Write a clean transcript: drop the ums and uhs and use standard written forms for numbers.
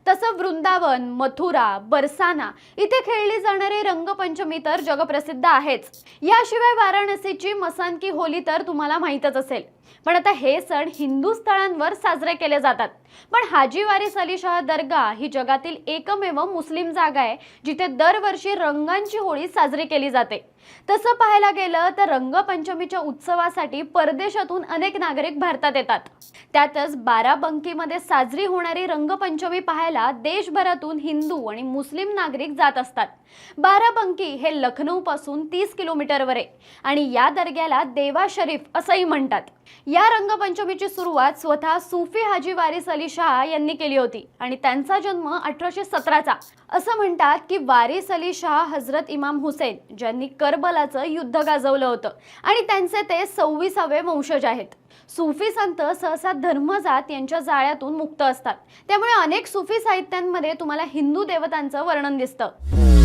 तसं वृंदावन, मथुरा, बरसाना इथे खेळली जाणारी रंगपंचमी तर जगप्रसिद्ध आहेच। याशिवाय वाराणसीची मसान की होली तर तुम्हाला माहीतच असेल। पण आता हे सण हिंदू स्थळांवर साजरे केले जातात। पण हाजी वारिस अली शाह दर्गा ही जगातील एकमेव मुस्लिम जागा आहे जिथे दरवर्षी रंगांची होळी साजरी केली जाते। तसं पाहायला गेलं तर रंगपंचमीच्या उत्सवासाठी परदेशातून अनेक नागरिक भारतात येतात। त्यातच बाराबंकीमध्ये साजरी होणारी रंगपंचमी पाहायला देशभरातून हिंदू आणि मुस्लिम नागरिक जात असतात। बाराबंकी हे लखनौ पासून 30 किलोमीटरवर आहे आणि या दर्ग्याला देवा शरीफ असंही म्हणतात। या रंगपंचमीची सुरुवात स्वतः सूफी हाजी वारिस अली शाह यांनी केली होती आणि त्यांचा जन्म 1817चा। असं म्हणतात की वारिस अली शाह हजरत इमाम हुसेन ज्यांनी करबलाचं युद्ध गाजवलं होतं आणि त्यांचे ते 26वे वंशज आहेत। सूफी संत सहसा धर्मजात यांच्या जाळ्यातून मुक्त असतात, त्यामुळे अनेक सूफी साहित्यांमध्ये तुम्हाला हिंदू देवतांचं वर्णन दिसतं।